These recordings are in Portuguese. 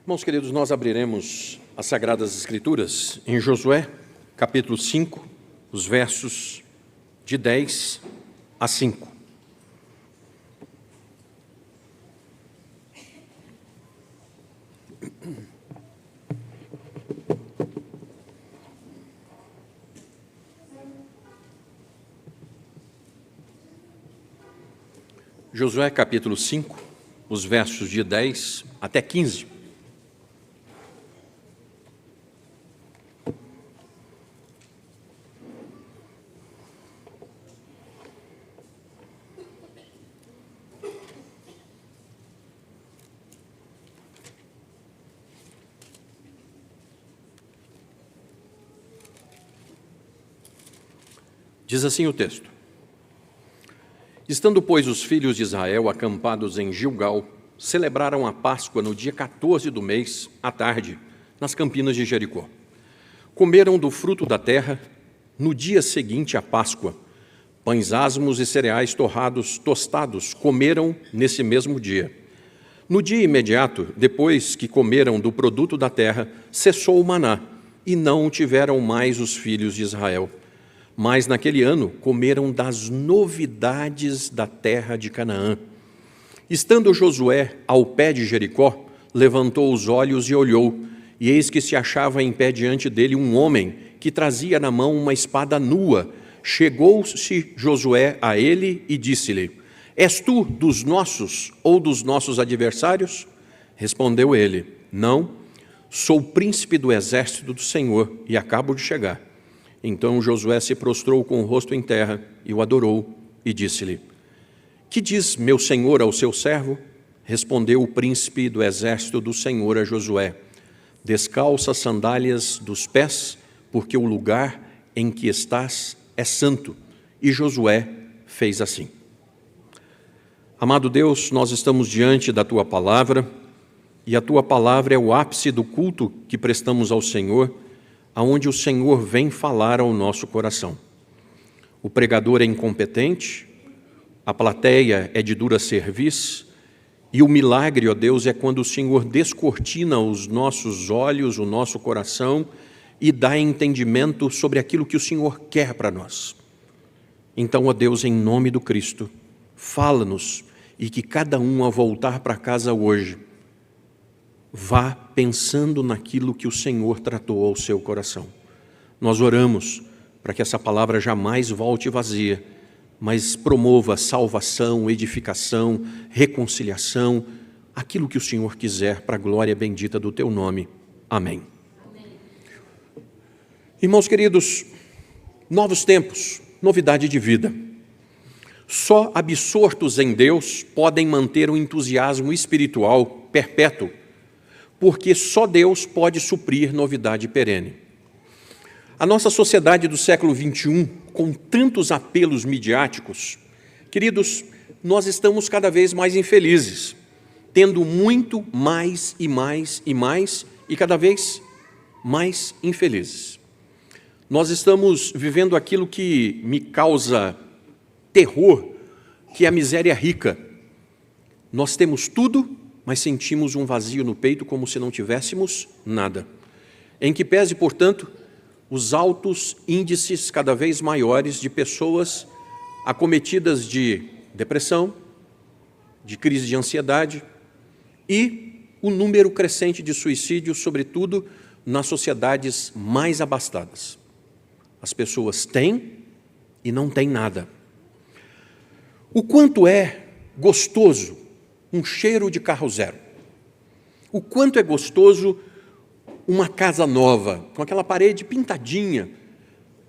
Irmãos queridos, nós abriremos as Sagradas Escrituras em Josué, capítulo 5, os versos de 10 a 5. Josué, capítulo 5, os versos de 10 até 15. Diz assim o texto: Estando, pois, os filhos de Israel acampados em Gilgal, celebraram a Páscoa no dia 14 do mês, à tarde, nas campinas de Jericó. Comeram do fruto da terra, no dia seguinte à Páscoa, pães asmos e cereais torrados, tostados, comeram nesse mesmo dia. No dia imediato, depois que comeram do produto da terra, cessou o maná, e não o tiveram mais os filhos de Israel. Mas naquele ano comeram das novidades da terra de Canaã. Estando Josué ao pé de Jericó, levantou os olhos e olhou, e eis que se achava em pé diante dele um homem que trazia na mão uma espada nua. Chegou-se Josué a ele e disse-lhe: És tu dos nossos ou dos nossos adversários? Respondeu ele: Não, sou príncipe do exército do Senhor e acabo de chegar. Então Josué se prostrou com o rosto em terra e o adorou e disse-lhe: Que diz meu senhor ao seu servo? Respondeu o príncipe do exército do Senhor a Josué: Descalça as sandálias dos pés, porque o lugar em que estás é santo. E Josué fez assim. Amado Deus, nós estamos diante da Tua palavra, e a Tua palavra é o ápice do culto que prestamos ao Senhor, aonde o Senhor vem falar ao nosso coração. O pregador é incompetente, a plateia é de dura cerviz, e o milagre, ó Deus, é quando o Senhor descortina os nossos olhos, o nosso coração, e dá entendimento sobre aquilo que o Senhor quer para nós. Então, ó Deus, em nome do Cristo, fala-nos, e que cada um, ao voltar para casa hoje, vá pensando naquilo que o Senhor tratou ao seu coração. Nós oramos para que essa palavra jamais volte vazia, mas promova salvação, edificação, reconciliação, aquilo que o Senhor quiser para a glória bendita do Teu nome. Amém. Amém. Irmãos queridos, novos tempos, novidade de vida. Só absortos em Deus podem manter o entusiasmo espiritual perpétuo, porque só Deus pode suprir novidade perene. A nossa sociedade do século XXI, com tantos apelos midiáticos, queridos, nós estamos cada vez mais infelizes, tendo muito mais e mais e mais, e cada vez mais infelizes. Nós estamos vivendo aquilo que me causa terror, que é a miséria rica. Nós temos tudo, mas sentimos um vazio no peito como se não tivéssemos nada. Em que pese, portanto, os altos índices cada vez maiores de pessoas acometidas de depressão, de crise de ansiedade e o número crescente de suicídios, sobretudo nas sociedades mais abastadas. As pessoas têm e não têm nada. O quanto é gostoso um cheiro de carro zero. O quanto é gostoso uma casa nova, com aquela parede pintadinha,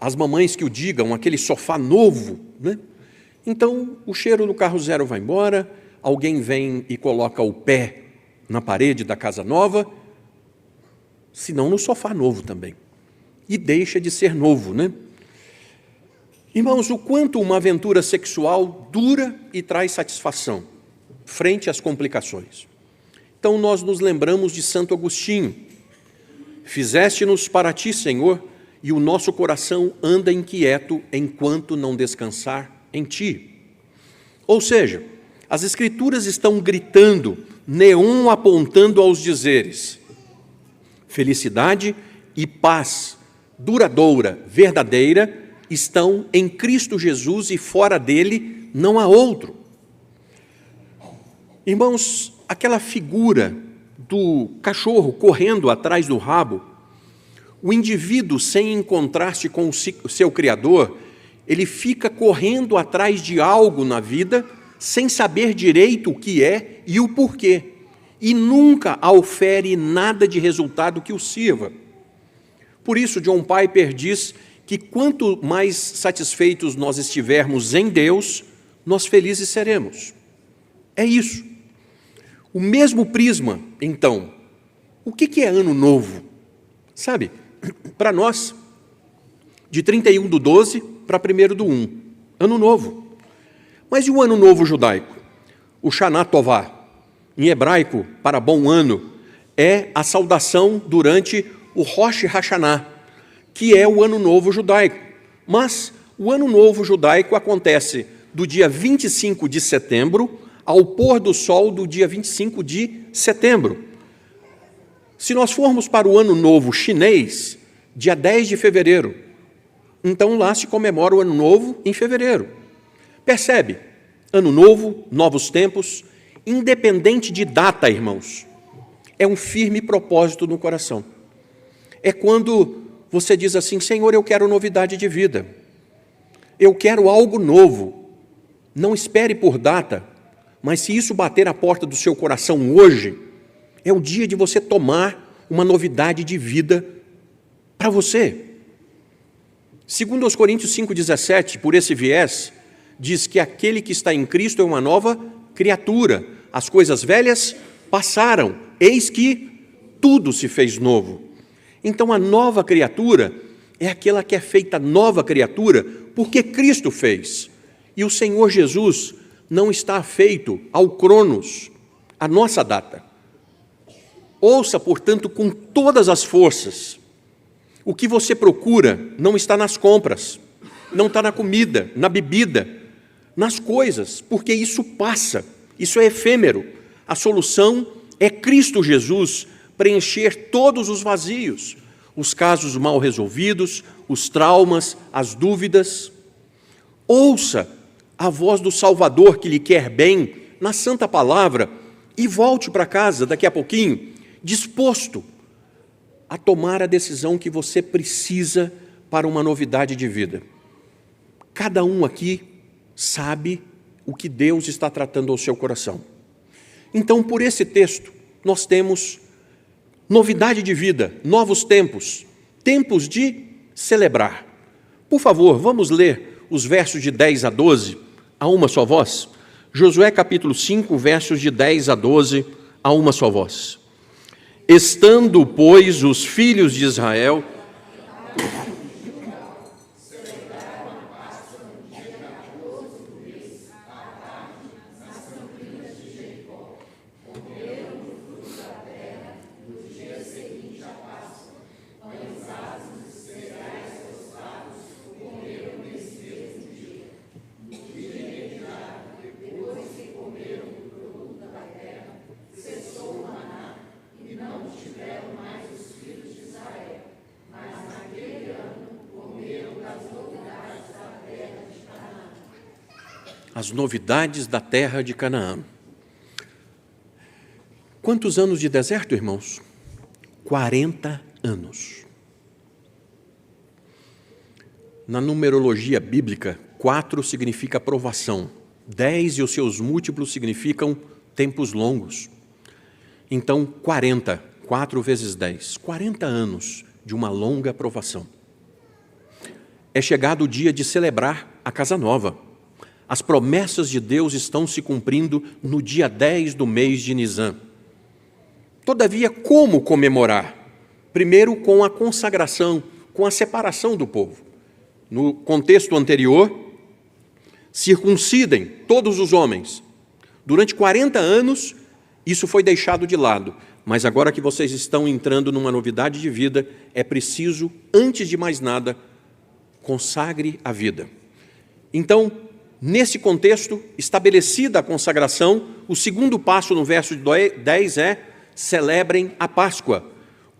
as mamães que o digam, aquele sofá novo, né? Então, o cheiro do carro zero vai embora, alguém vem e coloca o pé na parede da casa nova, se não no sofá novo também, e deixa de ser novo, né? Irmãos, o quanto uma aventura sexual dura e traz satisfação frente às complicações. Então nós nos lembramos de Santo Agostinho: Fizeste-nos para ti, Senhor, e o nosso coração anda inquieto enquanto não descansar em ti. Ou seja, as Escrituras estão gritando, neon apontando aos dizeres: Felicidade e paz duradoura, verdadeira, estão em Cristo Jesus e fora dele não há outro. Irmãos, aquela figura do cachorro correndo atrás do rabo, o indivíduo, sem encontrar-se com o seu Criador, ele fica correndo atrás de algo na vida, sem saber direito o que é e o porquê, e nunca aufere nada de resultado que o sirva. Por isso, John Piper diz que quanto mais satisfeitos nós estivermos em Deus, nós felizes seremos. É isso. O mesmo prisma, então, o que é ano novo? Sabe, para nós, de 31/12 para 1/1, ano novo. Mas e o ano novo judaico? O Shana Tová, em hebraico, para bom ano, é a saudação durante o Rosh Hashanah, que é o ano novo judaico. Mas o ano novo judaico acontece do dia 25 de setembro ao pôr do sol do dia 25 de setembro. Se nós formos para o ano novo chinês, dia 10 de fevereiro, então lá se comemora o ano novo em fevereiro. Percebe? Ano novo, novos tempos, independente de data, irmãos, é um firme propósito no coração. É quando você diz assim: Senhor, eu quero novidade de vida, eu quero algo novo. Não espere por data, mas se isso bater a porta do seu coração hoje, é o dia de você tomar uma novidade de vida para você. Segundo aos Coríntios 5,17, por esse viés, diz que aquele que está em Cristo é uma nova criatura. As coisas velhas passaram, eis que tudo se fez novo. Então a nova criatura é aquela que é feita nova criatura porque Cristo fez. E o Senhor Jesus não está feito ao cronos, a nossa data. Ouça, portanto, com todas as forças. O que você procura não está nas compras, não está na comida, na bebida, nas coisas, porque isso passa, isso é efêmero. A solução é Cristo Jesus preencher todos os vazios, os casos mal resolvidos, os traumas, as dúvidas. Ouça a voz do Salvador que lhe quer bem na santa palavra e volte para casa daqui a pouquinho, disposto a tomar a decisão que você precisa para uma novidade de vida. Cada um aqui sabe o que Deus está tratando ao seu coração. Então, por esse texto, nós temos novidade de vida, novos tempos, tempos de celebrar. Por favor, vamos ler os versos de 10 a 12, a uma só voz. Josué capítulo 5, versos de 10 a 12, a uma só voz. Estando, pois, os filhos de Israel as novidades da terra de Canaã. Quantos anos de deserto, irmãos? 40 anos. Na numerologia bíblica, 4 significa provação, 10 e os seus múltiplos significam tempos longos. Então, 40, 4 vezes 10, 40 anos de uma longa provação. É chegado o dia de celebrar a casa nova. As promessas de Deus estão se cumprindo no dia 10 do mês de Nisan. Todavia, como comemorar? Primeiro, com a consagração, com a separação do povo. No contexto anterior, circuncidem todos os homens. Durante 40 anos, isso foi deixado de lado. Mas agora que vocês estão entrando numa novidade de vida, é preciso, antes de mais nada, consagre a vida. Então, nesse contexto, estabelecida a consagração, o segundo passo no verso 10 é: celebrem a Páscoa.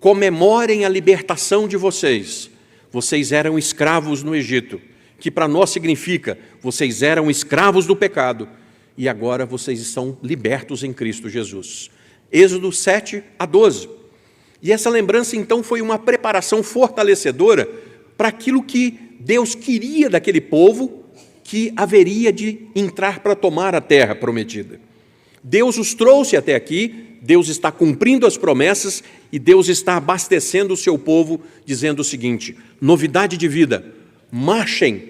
comemorem a libertação de vocês. Vocês eram escravos no Egito, que para nós significa, vocês eram escravos do pecado, e agora vocês estão libertos em Cristo Jesus. Êxodo 7-12. E essa lembrança, então, foi uma preparação fortalecedora para aquilo que Deus queria daquele povo que haveria de entrar para tomar a terra prometida. Deus os trouxe até aqui, Deus está cumprindo as promessas e Deus está abastecendo o seu povo, dizendo o seguinte: novidade de vida, marchem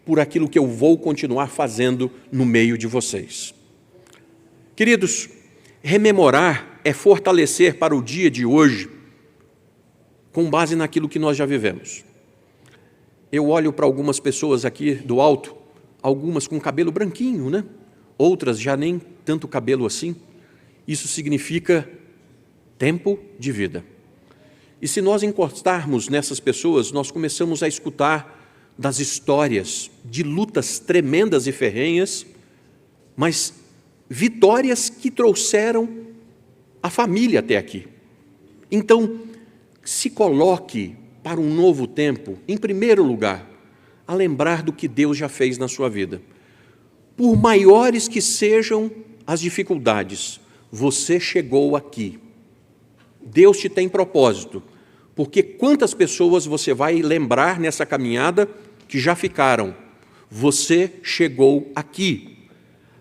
por aquilo que eu vou continuar fazendo no meio de vocês. Queridos, rememorar é fortalecer para o dia de hoje, com base naquilo que nós já vivemos. Eu olho para algumas pessoas aqui do alto, algumas com cabelo branquinho, né? Outras já nem tanto cabelo assim. Isso significa tempo de vida. E se nós encostarmos nessas pessoas, nós começamos a escutar das histórias de lutas tremendas e ferrenhas, mas vitórias que trouxeram a família até aqui. Então, se coloque para um novo tempo, em primeiro lugar, a lembrar do que Deus já fez na sua vida. Por maiores que sejam as dificuldades, você chegou aqui. Deus te tem propósito, porque quantas pessoas você vai lembrar nessa caminhada que já ficaram? Você chegou aqui.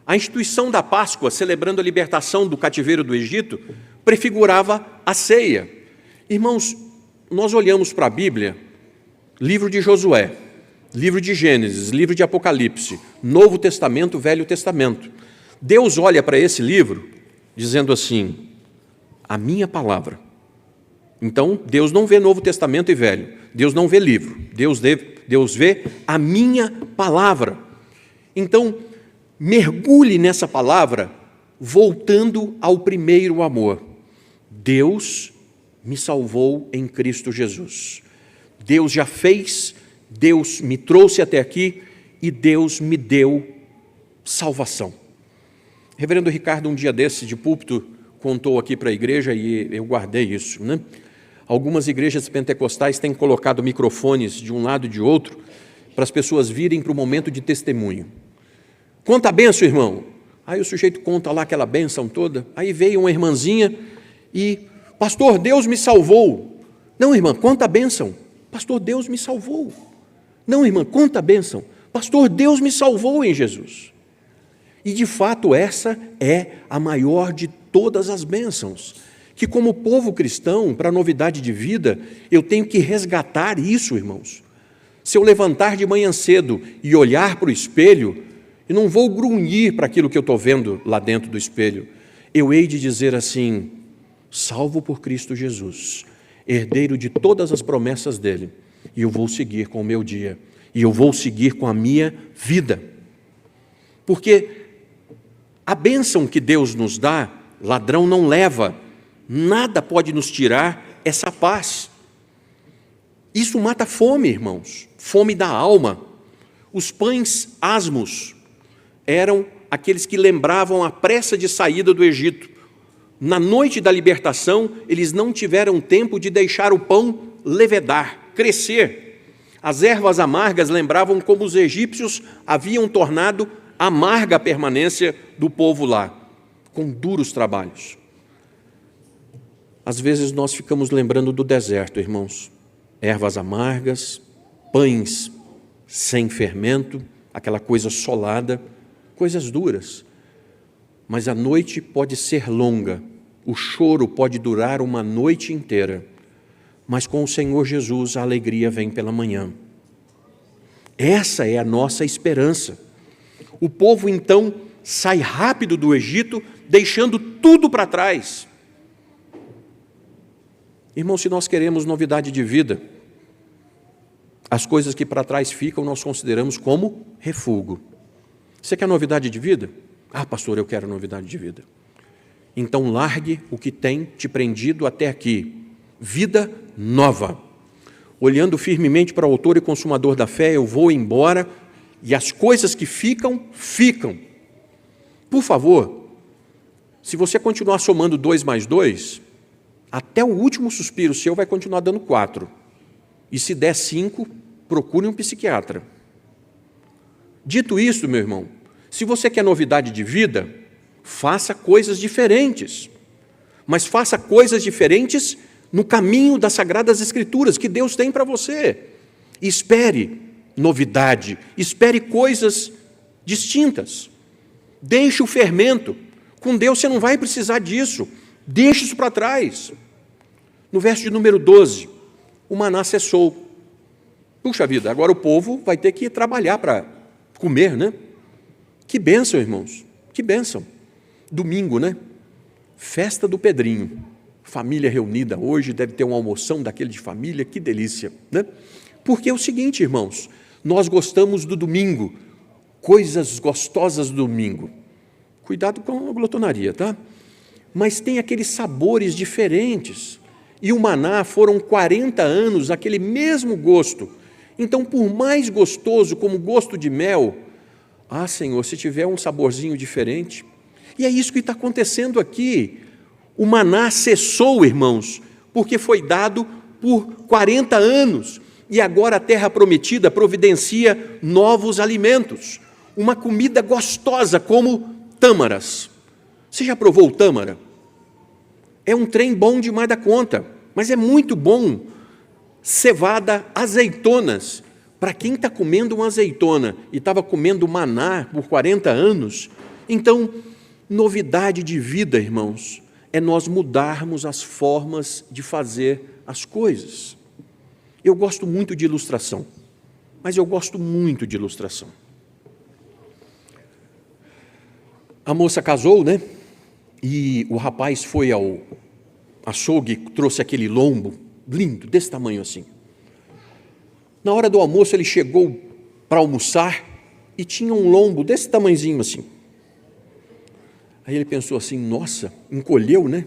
A instituição da Páscoa, celebrando a libertação do cativeiro do Egito, prefigurava a ceia. Irmãos, nós olhamos para a Bíblia, livro de Josué, livro de Gênesis, livro de Apocalipse, Novo Testamento, Velho Testamento. Deus olha para esse livro dizendo assim: a minha palavra. Então, Deus não vê Novo Testamento e Velho, Deus não vê livro, Deus vê a minha palavra. Então, mergulhe nessa palavra, voltando ao primeiro amor. Deus me salvou em Cristo Jesus. Deus já fez, Deus me trouxe até aqui e Deus me deu salvação. Reverendo Ricardo, um dia desse, de púlpito, contou aqui para a igreja e eu guardei isso, né? Algumas igrejas pentecostais têm colocado microfones de um lado e de outro para as pessoas virem para o momento de testemunho. Conta a bênção, irmão. Aí o sujeito conta lá aquela bênção toda, aí veio uma irmãzinha e: pastor, Deus me salvou. Não, irmã, conta a bênção. Pastor, Deus me salvou. Não, irmã, conta a bênção. Pastor, Deus me salvou em Jesus. E de fato essa é a maior de todas as bênçãos, que como povo cristão, para a novidade de vida, eu tenho que resgatar isso, irmãos. Se eu levantar de manhã cedo e olhar para o espelho, eu não vou grunhir para aquilo que eu estou vendo lá dentro do espelho. Eu hei de dizer assim: salvo por Cristo Jesus, herdeiro de todas as promessas dele, e eu vou seguir com o meu dia, e eu vou seguir com a minha vida. Porque a bênção que Deus nos dá, ladrão não leva, nada pode nos tirar essa paz. Isso mata fome, irmãos, fome da alma. Os pães asmos eram aqueles que lembravam a pressa de saída do Egito. Na noite da libertação, eles não tiveram tempo de deixar o pão levedar, crescer. As ervas amargas lembravam como os egípcios haviam tornado amarga a permanência do povo lá, com duros trabalhos. Às vezes nós ficamos lembrando do deserto, irmãos. Ervas amargas, pães sem fermento, aquela coisa solada, coisas duras. Mas a noite pode ser longa, o choro pode durar uma noite inteira, mas com o Senhor Jesus a alegria vem pela manhã. Essa é a nossa esperança. O povo então sai rápido do Egito, deixando tudo para trás. Irmão, se nós queremos novidade de vida, as coisas que para trás ficam nós consideramos como refúgio. Você quer novidade de vida? Ah, pastor, eu quero novidade de vida. Então largue o que tem te prendido até aqui. Vida nova. Olhando firmemente para o autor e consumador da fé, eu vou embora e as coisas que ficam, ficam. Por favor, se você continuar somando 2 mais 2, até o último suspiro seu vai continuar dando 4. E se der 5, procure um psiquiatra. Dito isso, meu irmão, se você quer novidade de vida, faça coisas diferentes. Mas faça coisas diferentes no caminho das Sagradas Escrituras que Deus tem para você. Espere novidade, espere coisas distintas. Deixe o fermento. Com Deus você não vai precisar disso. Deixe isso para trás. No verso de número 12, o maná cessou. Puxa vida, agora o povo vai ter que trabalhar para comer, né? Que bênção, irmãos, que bênção. Domingo, né? Festa do Pedrinho. Família reunida hoje, deve ter uma almoção daquele de família, que delícia, né? Porque é o seguinte, irmãos, nós gostamos do domingo, coisas gostosas do domingo. Cuidado com a glotonaria, tá? Mas tem aqueles sabores diferentes. E o maná foram 40 anos, aquele mesmo gosto. Então, por mais gostoso como gosto de mel, Senhor, se tiver um saborzinho diferente. E é isso que está acontecendo aqui. O maná cessou, irmãos, porque foi dado por 40 anos. E agora a terra prometida providencia novos alimentos. Uma comida gostosa como tâmaras. Você já provou o tâmara? É um trem bom demais da conta, mas é muito bom. Cevada, azeitonas. Para quem está comendo uma azeitona e estava comendo maná por 40 anos, então, novidade de vida, irmãos, é nós mudarmos as formas de fazer as coisas. Eu gosto muito de ilustração, mas eu gosto muito de ilustração. A moça casou, né? E o rapaz foi ao açougue, trouxe aquele lombo lindo, desse tamanho assim. Na hora do almoço, ele chegou para almoçar e tinha um lombo desse tamanhozinho assim. Aí ele pensou assim, nossa, encolheu, né?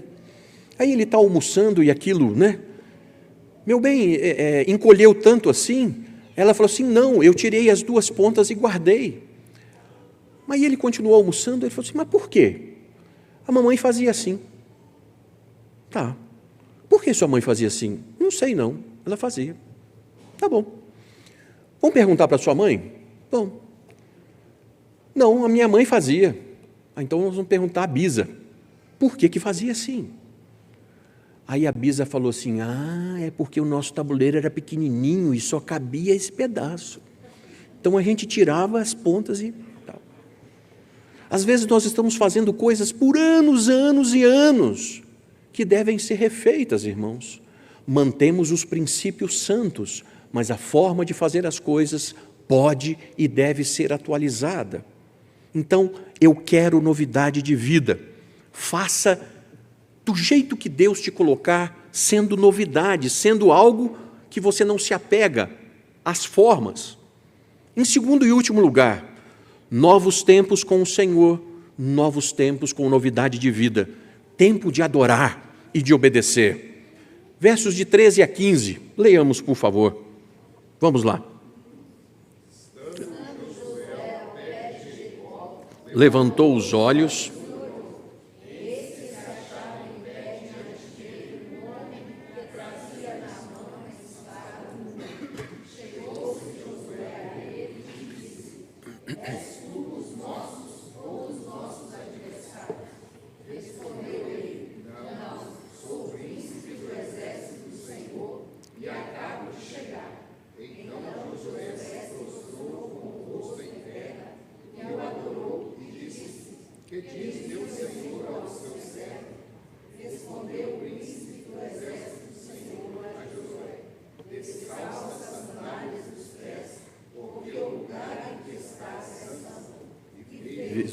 Aí ele está almoçando e aquilo, né? Meu bem, encolheu tanto assim? Ela falou assim, não, eu tirei as 2 pontas e guardei. Mas ele continuou almoçando, ele falou assim, mas por quê? A mamãe fazia assim. Tá. Por que sua mãe fazia assim? Não sei não, ela fazia. Tá bom. Vamos perguntar para sua mãe? Bom. Não, a minha mãe fazia. Então nós vamos perguntar à Bisa. Por que fazia assim? Aí a Bisa falou assim, é porque o nosso tabuleiro era pequenininho e só cabia esse pedaço. Então a gente tirava as pontas e tal. Às vezes nós estamos fazendo coisas por anos, anos e anos, que devem ser refeitas, irmãos. Mantemos os princípios santos, mas a forma de fazer as coisas pode e deve ser atualizada. Então, eu quero novidade de vida. Faça do jeito que Deus te colocar, sendo novidade, sendo algo que você não se apega às formas. Em segundo e último lugar, novos tempos com o Senhor, novos tempos com novidade de vida, tempo de adorar e de obedecer. Versos de 13 a 15, leiamos, por favor. Vamos lá. Levantou os olhos.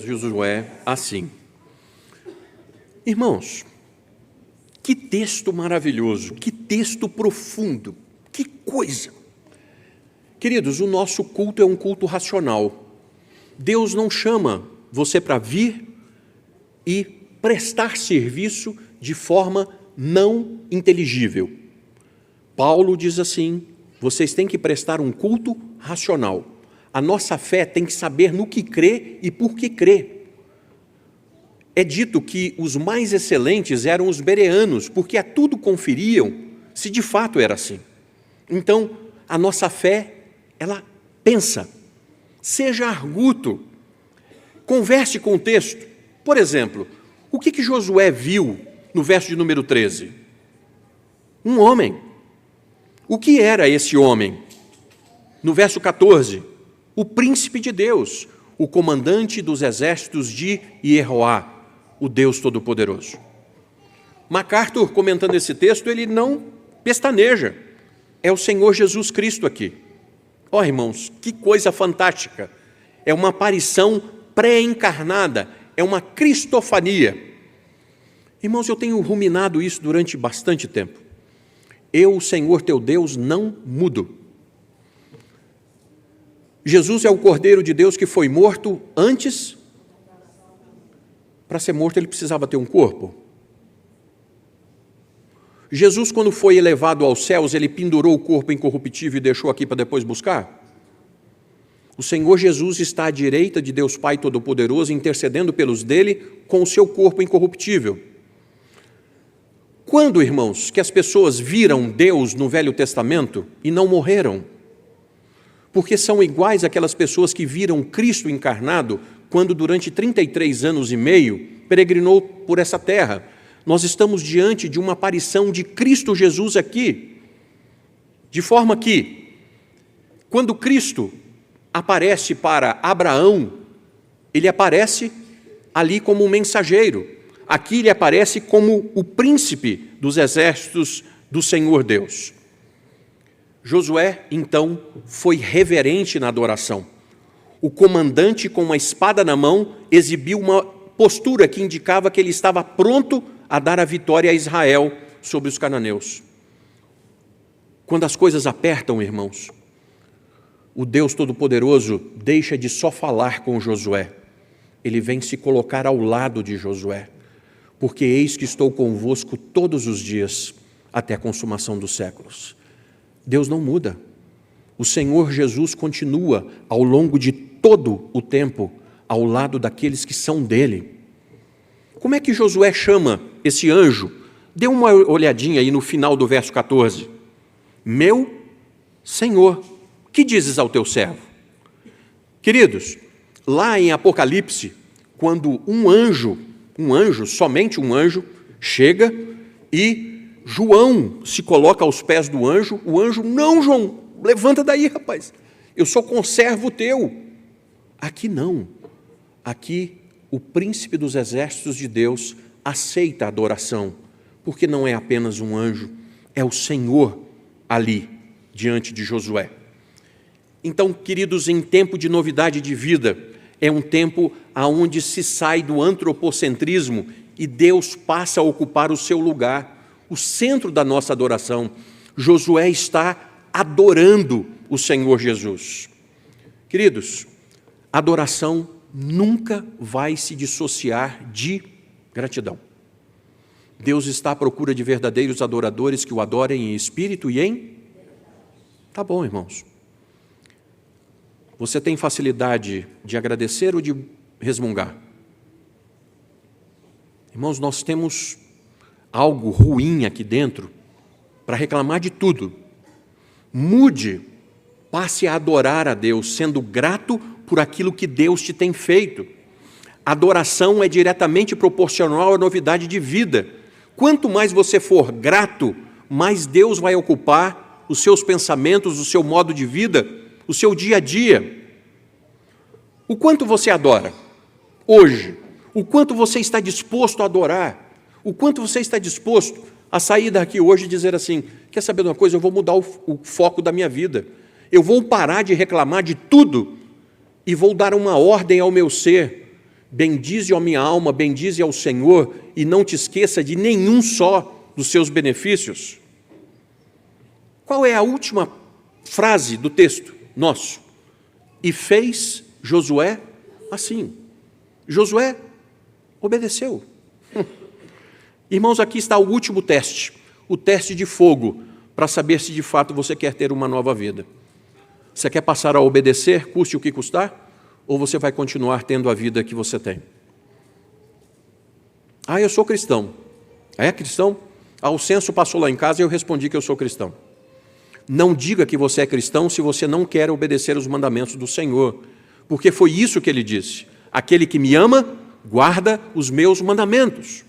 Josué assim. Irmãos, que texto maravilhoso, que texto profundo, que coisa. Queridos, o nosso culto é um culto racional. Deus não chama você para vir e prestar serviço de forma não inteligível. Paulo diz assim, vocês têm que prestar um culto racional. A nossa fé tem que saber no que crê e por que crê. é dito que os mais excelentes eram os bereanos, porque a tudo conferiam se de fato era assim. Então, a nossa fé, ela pensa, seja arguto, converse com o texto. Por exemplo, o que Josué viu no verso de número 13? Um homem. O que era esse homem? No verso 14, o príncipe de Deus, o comandante dos exércitos de Jeová, o Deus Todo-Poderoso. MacArthur, comentando esse texto, ele não pestaneja. É o Senhor Jesus Cristo aqui. Ó, irmãos, que coisa fantástica. É uma aparição pré-encarnada, é uma cristofania. Irmãos, eu tenho ruminado isso durante bastante tempo. Eu, o Senhor teu Deus, não mudo. Jesus é o Cordeiro de Deus que foi morto antes. Para ser morto, ele precisava ter um corpo. Jesus, quando foi elevado aos céus, ele pendurou o corpo incorruptível e deixou aqui para depois buscar? O Senhor Jesus está à direita de Deus Pai Todo-Poderoso, intercedendo pelos dele com o seu corpo incorruptível. Quando, irmãos, que as pessoas viram Deus no Velho Testamento e não morreram? Porque são iguais àquelas pessoas que viram Cristo encarnado quando durante 33 anos e meio peregrinou por essa terra. Nós estamos diante de uma aparição de Cristo Jesus aqui, de forma que, quando Cristo aparece para Abraão, ele aparece ali como um mensageiro. Aqui ele aparece como o príncipe dos exércitos do Senhor Deus. Josué, então, foi reverente na adoração. O comandante, com uma espada na mão, exibiu uma postura que indicava que ele estava pronto a dar a vitória a Israel sobre os cananeus. Quando as coisas apertam, irmãos, o Deus Todo-Poderoso deixa de só falar com Josué. Ele vem se colocar ao lado de Josué. Porque eis que estou convosco todos os dias, até a consumação dos séculos. Deus não muda. O Senhor Jesus continua ao longo de todo o tempo ao lado daqueles que são dele. Como é que Josué chama esse anjo? Dê uma olhadinha aí no final do verso 14. Meu Senhor, que dizes ao teu servo? Queridos, lá em Apocalipse, quando um anjo, somente um anjo, chega e João se coloca aos pés do anjo, o anjo, não, João, levanta daí, rapaz, eu sou conservo teu. Aqui não, aqui o príncipe dos exércitos de Deus aceita a adoração, porque não é apenas um anjo, é o Senhor ali, diante de Josué. Então, queridos, em tempo de novidade de vida, é um tempo onde se sai do antropocentrismo e Deus passa a ocupar o seu lugar, o centro da nossa adoração. Josué está adorando o Senhor Jesus. Queridos, adoração nunca vai se dissociar de gratidão. Deus está à procura de verdadeiros adoradores que o adorem em espírito e em... Tá bom, irmãos. Você tem facilidade de agradecer ou de resmungar? Irmãos, nós temos algo ruim aqui dentro para reclamar de tudo. Mude, passe a adorar a Deus, sendo grato por aquilo que Deus te tem feito. Adoração é diretamente proporcional à novidade de vida. Quanto mais você for grato, mais Deus vai ocupar os seus pensamentos, o seu modo de vida, o seu dia a dia. O quanto você adora hoje? O quanto você está disposto a adorar? O quanto você está disposto a sair daqui hoje e dizer assim, quer saber de uma coisa? Eu vou mudar o foco da minha vida. Eu vou parar de reclamar de tudo e vou dar uma ordem ao meu ser. Bendize a minha alma, bendize ao Senhor e não te esqueça de nenhum só dos seus benefícios. Qual é a última frase do texto nosso? E fez Josué assim. Josué obedeceu. Irmãos, aqui está o último teste, o teste de fogo, para saber se de fato você quer ter uma nova vida. Você quer passar a obedecer, custe o que custar, ou você vai continuar tendo a vida que você tem? Eu sou cristão. É cristão? O censo passou lá em casa e eu respondi que eu sou cristão. Não diga que você é cristão se você não quer obedecer os mandamentos do Senhor, porque foi isso que ele disse: aquele que me ama, guarda os meus mandamentos.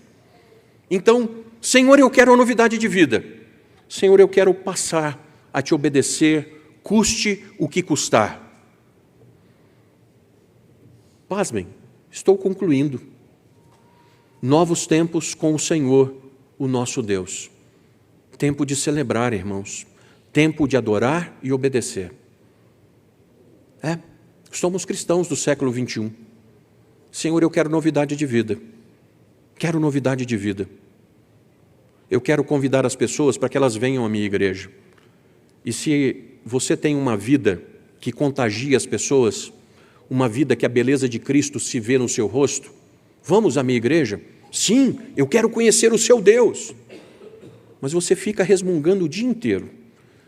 Então, Senhor, eu quero uma novidade de vida. Senhor, eu quero passar a te obedecer, custe o que custar. Pasmem, estou concluindo. Novos tempos com o Senhor, o nosso Deus. Tempo de celebrar, irmãos. Tempo de adorar e obedecer. Somos cristãos do século 21. Senhor, eu quero novidade de vida. Quero novidade de vida. Eu quero convidar as pessoas para que elas venham à minha igreja. E se você tem uma vida que contagia as pessoas, uma vida que a beleza de Cristo se vê no seu rosto, vamos à minha igreja? Sim, eu quero conhecer o seu Deus. Mas você fica resmungando o dia inteiro.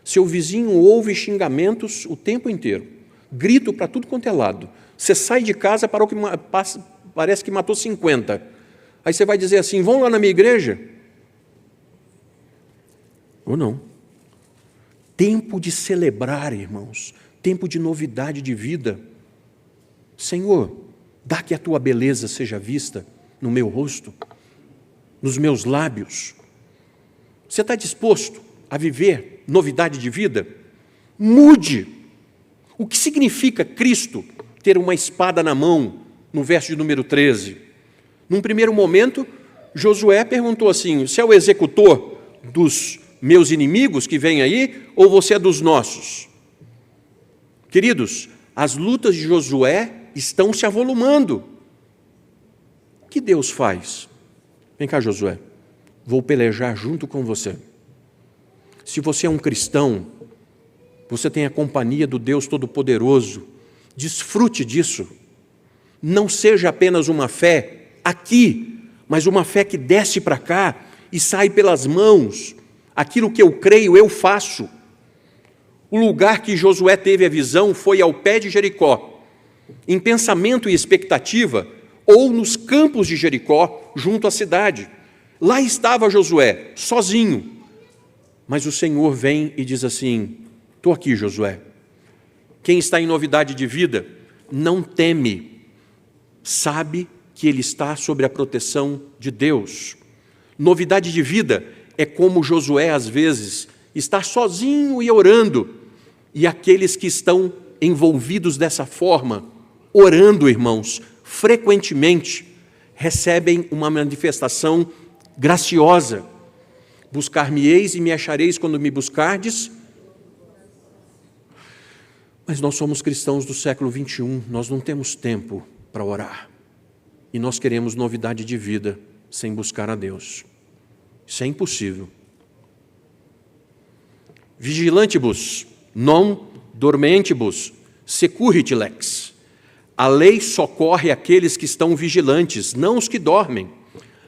Seu vizinho ouve xingamentos o tempo inteiro. Grito para tudo quanto é lado. Você sai de casa, parece que matou 50. Aí você vai dizer assim: vão lá na minha igreja? Ou não? Tempo de celebrar, irmãos. Tempo de novidade de vida. Senhor, dá que a tua beleza seja vista no meu rosto, nos meus lábios. Você está disposto a viver novidade de vida? Mude. O que significa Cristo ter uma espada na mão, no verso de número 13? Num primeiro momento, Josué perguntou assim: você é o executor dos meus inimigos que vêm aí, ou você é dos nossos? Queridos, as lutas de Josué estão se avolumando. O que Deus faz? Vem cá, Josué, vou pelejar junto com você. Se você é um cristão, você tem a companhia do Deus Todo-Poderoso. Desfrute disso. Não seja apenas uma fé aqui, mas uma fé que desce para cá e sai pelas mãos. Aquilo que eu creio, eu faço. O lugar que Josué teve a visão foi ao pé de Jericó, em pensamento e expectativa, ou nos campos de Jericó, junto à cidade. Lá estava Josué, sozinho. Mas o Senhor vem e diz assim: estou aqui, Josué. Quem está em novidade de vida, não teme, sabe que ele está sob a proteção de Deus. Novidade de vida é como Josué, às vezes, está sozinho e orando, e aqueles que estão envolvidos dessa forma, orando, irmãos, frequentemente, recebem uma manifestação graciosa. Buscar-me-eis e me achareis quando me buscardes. Mas nós somos cristãos do século 21, nós não temos tempo para orar. E nós queremos novidade de vida sem buscar a Deus. Isso é impossível. Vigilantibus, non dormentibus, securrit lex. A lei socorre aqueles que estão vigilantes, não os que dormem.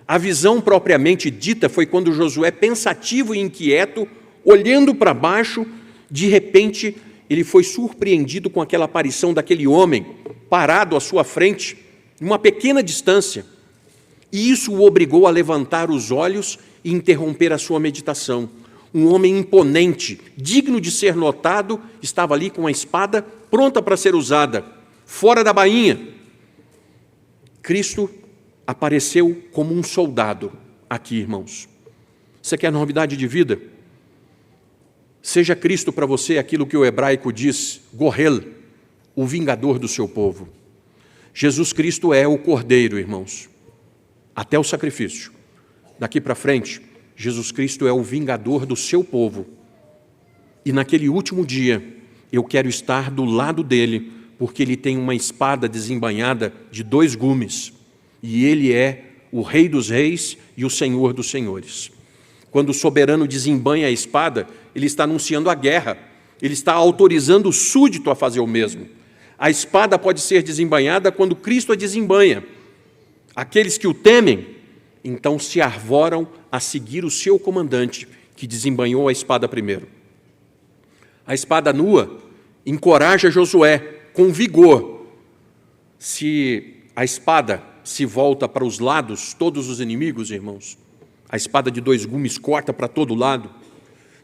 A visão propriamente dita foi quando Josué, pensativo e inquieto, olhando para baixo, de repente ele foi surpreendido com aquela aparição daquele homem parado à sua frente, em uma pequena distância. E isso o obrigou a levantar os olhos e interromper a sua meditação. Um homem imponente, digno de ser notado, estava ali com a espada pronta para ser usada, fora da bainha. Cristo apareceu como um soldado aqui, irmãos. Você quer novidade de vida? Seja Cristo para você aquilo que o hebraico diz, Gorel, o vingador do seu povo. Jesus Cristo é o Cordeiro, irmãos, até o sacrifício. Daqui para frente, Jesus Cristo é o vingador do seu povo. E naquele último dia, eu quero estar do lado dele, porque ele tem uma espada desembainhada de 2 gumes. E ele é o Rei dos Reis e o Senhor dos Senhores. Quando o soberano desembainha a espada, ele está anunciando a guerra. Ele está autorizando o súdito a fazer o mesmo. A espada pode ser desembainhada quando Cristo a desembainha. Aqueles que o temem, então se arvoram a seguir o seu comandante, que desembainhou a espada primeiro. A espada nua encoraja Josué com vigor. Se a espada se volta para os lados, todos os inimigos, irmãos. A espada de 2 gumes corta para todo lado.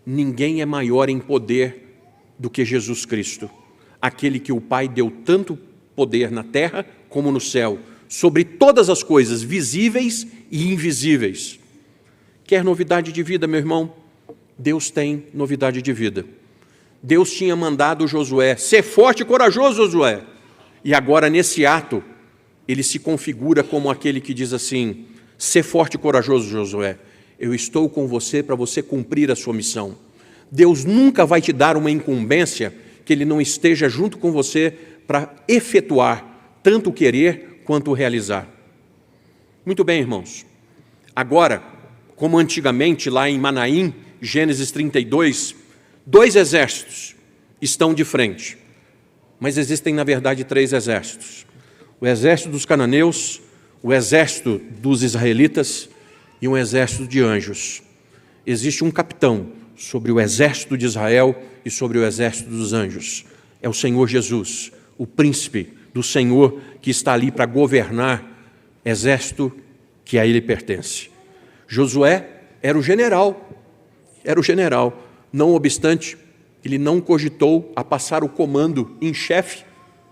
Ninguém é maior em poder do que Jesus Cristo, aquele que o Pai deu tanto poder na terra como no céu, sobre todas as coisas visíveis e invisíveis. Quer novidade de vida, meu irmão? Deus tem novidade de vida. Deus tinha mandado Josué, ser forte e corajoso, Josué. E agora, nesse ato, ele se configura como aquele que diz assim: ser forte e corajoso, Josué. Eu estou com você para você cumprir a sua missão. Deus nunca vai te dar uma incumbência que Ele não esteja junto com você para efetuar tanto o querer quanto o realizar. Muito bem, irmãos. Agora, como antigamente lá em Manaim, Gênesis 32, 2 exércitos estão de frente. Mas existem, na verdade, 3 exércitos. O exército dos cananeus, o exército dos israelitas e um exército de anjos. Existe um capitão sobre o exército de Israel e sobre o exército dos anjos. É o Senhor Jesus, o príncipe do Senhor que está ali para governar exército que a ele pertence. Josué era o general, não obstante, ele não cogitou a passar o comando em chefe.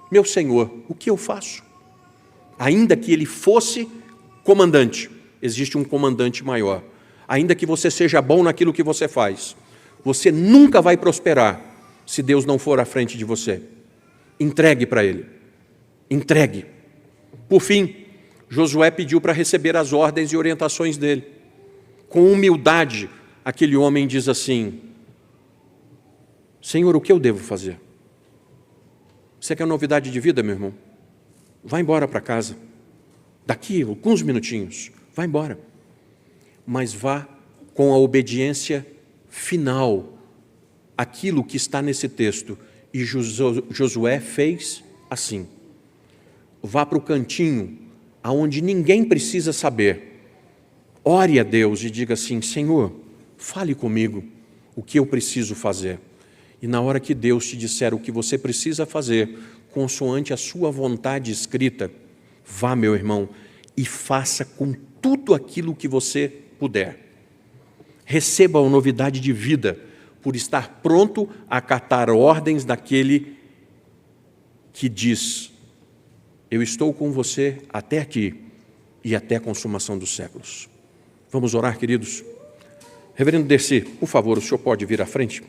Meu Senhor, o que eu faço? Ainda que ele fosse comandante, existe um comandante maior. Ainda que você seja bom naquilo que você faz, você nunca vai prosperar se Deus não for à frente de você. Entregue para Ele. Entregue. Por fim, Josué pediu para receber as ordens e orientações dele. Com humildade, aquele homem diz assim: Senhor, o que eu devo fazer? Você quer novidade de vida, meu irmão? Vá embora para casa. Daqui, alguns minutinhos, vá embora. Mas vá com a obediência final, aquilo que está nesse texto. E Josué fez assim. Vá para o cantinho, aonde ninguém precisa saber. Ore a Deus e diga assim: Senhor, fale comigo o que eu preciso fazer. E na hora que Deus te disser o que você precisa fazer, consoante a sua vontade escrita, vá, meu irmão, e faça com tudo aquilo que você puder. Receba a novidade de vida por estar pronto a acatar ordens daquele que diz: eu estou com você até aqui e até a consumação dos séculos. Vamos orar, queridos? Reverendo Dercy, por favor, o senhor pode vir à frente?